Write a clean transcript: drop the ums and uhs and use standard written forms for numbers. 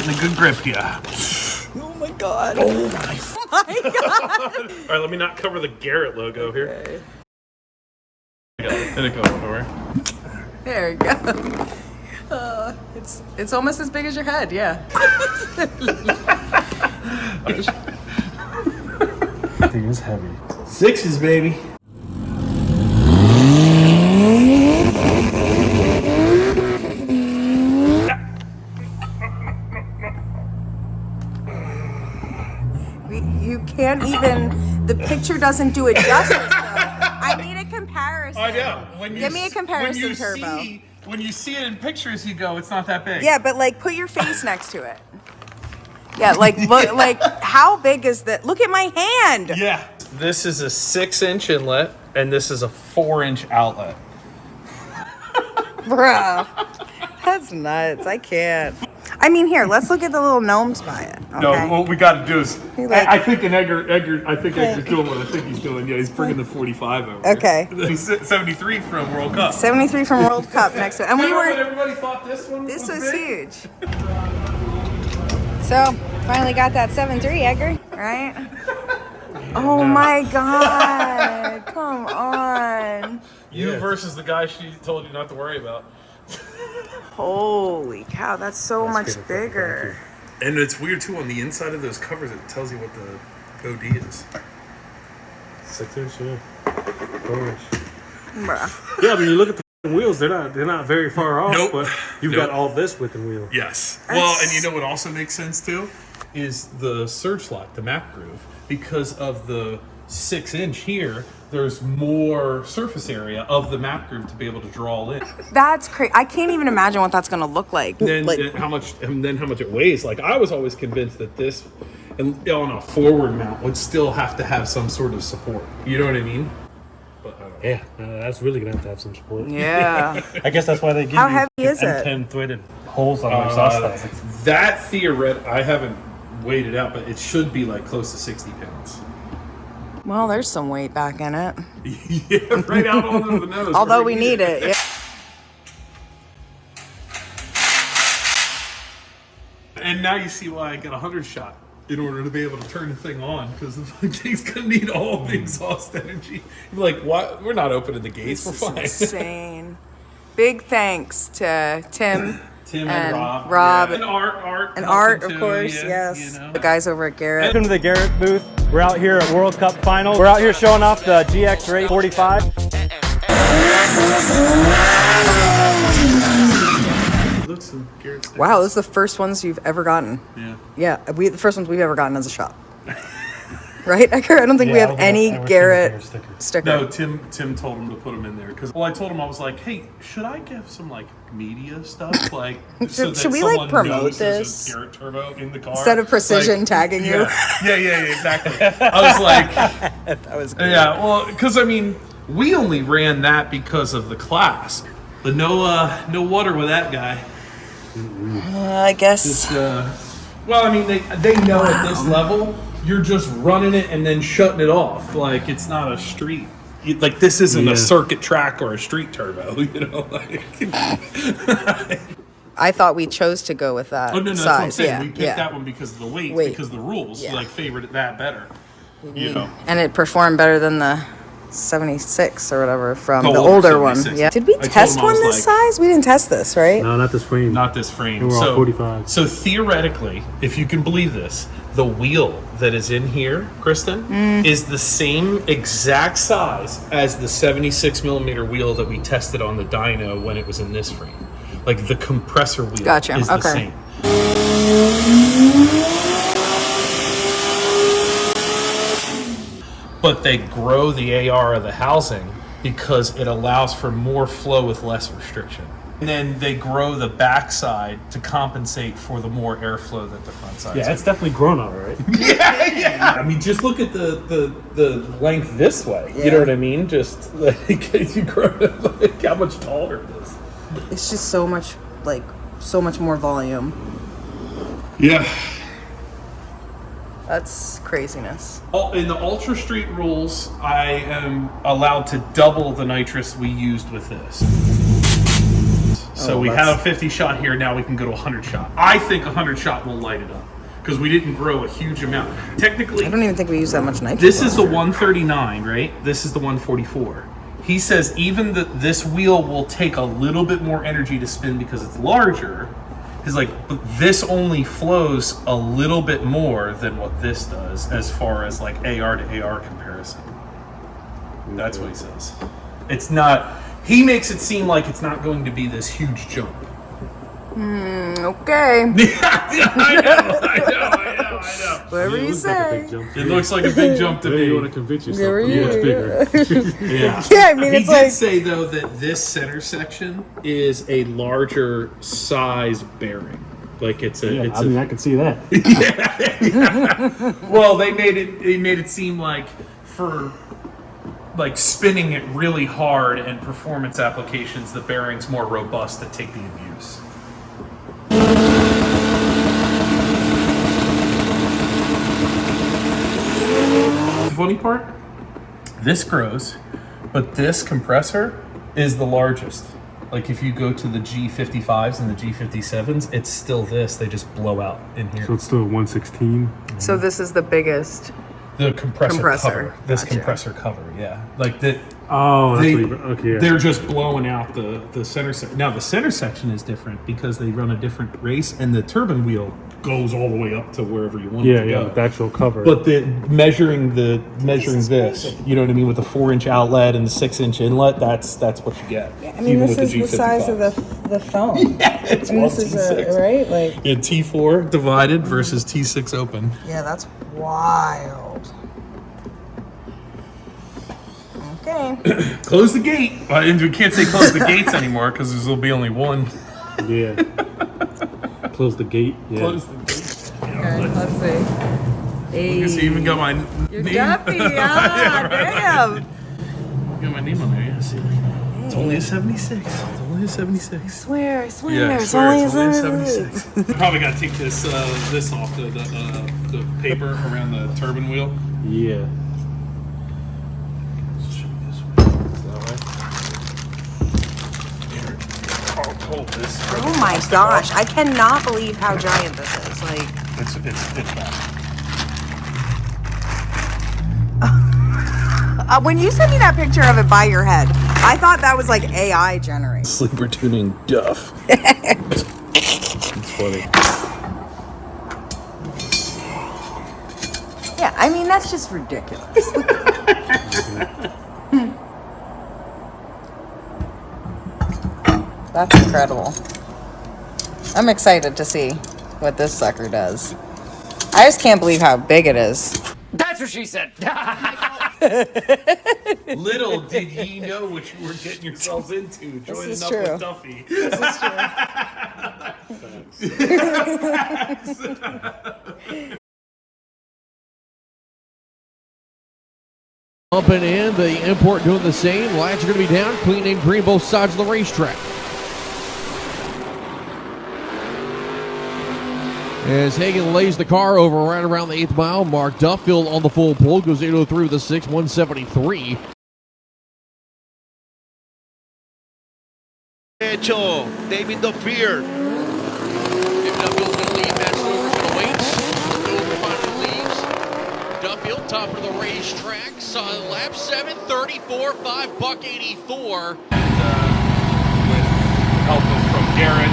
getting a good grip here. Oh my god. Oh my, my god. All right, let me not cover the Garrett logo here. Okay. Did it go over? There you go. It's almost as big as your head, yeah. That thing is heavy. 6s, baby. You can't even, the picture doesn't do it justice, though. I need a comparison. I know. Give me a comparison, Turbo. When you see it in pictures, you go, it's not that big. Yeah, but like put your face next to it. Yeah, like look, like how big is that? Look at my hand. Yeah. This is a 6-inch inlet, and this is a 4-inch outlet. Bro, that's nuts. I can't. I mean, here, let's look at the little gnomes by it. Okay? No, what we got to do is, Like, I think Edgar's doing what I think he's doing. Yeah, he's bringing the 45 over. Okay. He's 73 from World Cup. 73 from World Cup next to it. And we Remember when were, everybody thought this one this was was big? huge. So, finally got that 7.3, Edgar, right? Oh my God, come on. You versus the guy she told you not to worry about. Holy cow, that's so much bigger. And it's weird too, on the inside of those covers, it tells you what the OD is. 6-inch, yeah. 4-inch. Bruh. Yeah, when you look at the wheels, they're not very far off. Nope. But you've got all this width and wheel. Yes. Well, and you know what also makes sense too? Is the surge lock, the map groove. Because of the 6-inch here, there's more surface area of the map groove to be able to draw in. That's crazy. I can't even imagine what that's gonna look like. And then, Like, how much it weighs. Like, I was always convinced that this, and on a forward mount, would still have to have some sort of support. You know what I mean? But, Yeah, that's really gonna have to have some support. yeah. I guess that's why they give How you heavy is it? M10 threaded holes on the exhaust stacks. that theoretically, I haven't weighed it out, but it should be like close to 60 pounds. Well, there's some weight back in it. Yeah, right out on the nose. Although we need it. Yeah. And now you see why I got a 100 shot in order to be able to turn the thing on, because the thing's gonna need all the exhaust energy. You're like, what? We're not opening the gates. We're fine. Insane. Big thanks to Tim. Tim and Rob. Rob. Yeah. And Art. And Art, of too, course, yeah, yes. you know. The guys over at Garrett. Welcome to the Garrett booth. We're out here at World Cup Final. We're out here showing off the GXR47. Wow, this is the first ones you've ever gotten. Yeah. Yeah, the first ones we've ever gotten as a shop. Right, Edgar? I don't think we have any Garrett sticker. No, Tim told him to put them in there because, well, I told him, I was like, hey, should I give some like media stuff, like so that should we, someone like, promote knows there's this? a Garrett Turbo in the car Instead of precision tagging you. Yeah, exactly. I was like, That was great. yeah, well, because I mean, we only ran that because of the class, but no water with that guy. I guess. Just, well, I mean, they know at this level, you're just running it and then shutting it off. Like, it's not a street. Like, this isn't a circuit track or a street turbo, you know? Like, I thought we chose to go with that oh, no, that's size. what I'm saying. Yeah, We picked that one because of the weight. Because the rules, like, favored that better. You know? And it performed better than the 76 or whatever from the older older one. 76. Yeah. Did we I told test him, I one was this size? We didn't test this, right? No, not this frame. Not this frame. They were all 45. So theoretically, if you can believe this, the wheel that is in here, Kristen, is the same exact size as the 76 millimeter wheel that we tested on the dyno when it was in this frame. Like, the compressor wheel is the same. But they grow the AR of the housing because it allows for more flow with less restriction. And then they grow the backside to compensate for the more airflow that the front side. Yeah, it's definitely grown all right. Yeah. I mean, just look at the length this way. You know what I mean? Just like you grow like how much taller it is. It's just so much more volume. Yeah. That's craziness. In the Ultra Street rules, I am allowed to double the nitrous we used with this. So we have a 50 shot here. Now we can go to 100 shot. I think 100 shot will light it up because we didn't grow a huge amount. Technically, I don't even think we use that much nitrogen. this is the 139, right? This is the 144. He says even this wheel will take a little bit more energy to spin because it's larger. He's like, but this only flows a little bit more than what this does as far as like AR to AR comparison. That's what he says. It's not, he makes it seem like it's not going to be this huge jump. Okay. I know. Whatever you say. It looks like a big jump to me. You want to convince yourself. There he It's bigger. Yeah. Yeah, I mean, He it's did like. say though that this center section is a larger size bearing. Like it's a. Yeah, it's I mean, I can see that. Well, they made it seem like for like spinning it really hard and performance applications, the bearing's more robust to take the abuse. The funny part, this grows, but this compressor is the largest. Like if you go to the G55s and the G57s, it's still this. They just blow out in here. So it's still 116. So this is the biggest. The compressor cover. This Gotcha. compressor cover, yeah. Like the Oh, they, that's what okay. Yeah. they're just blowing out the center section. Now the center section is different because they run a different race, and the turbine wheel goes all the way up to wherever you want it to go. The actual cover. But measuring this, you know what I mean, with the 4-inch outlet and the 6-inch inlet, that's what you get. I mean, even this with is the size of the phone. Yeah, it's I mean, this is 126. right? Like, Yeah, T4 divided versus T6 open. yeah, that's wild. Okay. Close the gate. And we can't say close the gates anymore because there'll be only one. Yeah. Close the gate. Yeah. Close the gate. Okay, let's see. Hey. You even got my You're name. Duffy, yeah, damn. Got my name on there. Yeah, see. It's only a 76. It's only a 76. I swear, Yeah, I it's swear, only it's only a a 76. Probably got to take this off the paper around the turbine wheel. Yeah. Hold this. Oh my gosh, I cannot believe how giant this is. Like, It's bad. when you sent me that picture of it by your head, I thought that was like AI generated. Sleeper tuning Duff. It's funny. Yeah, I mean, that's just ridiculous. That's incredible. I'm excited to see what this sucker does. I just can't believe how big it is. That's what she said. Little did ye know what you were getting yourselves into joining is up true. with Duffy. This is true. Pumping in, the import doing the same. Lights are going to be down, clean and green both sides of the racetrack. As Hagan lays the car over right around the 8th mile mark, Duffield on the full pole goes 803 with a 6, 173. Hecho, David Duffier. If Duffield's going to lead, Matt Stover's going to wait. Stover finally leaves. Duffield, top of the racetrack, lap 7:34, $5.84. With help from Garrett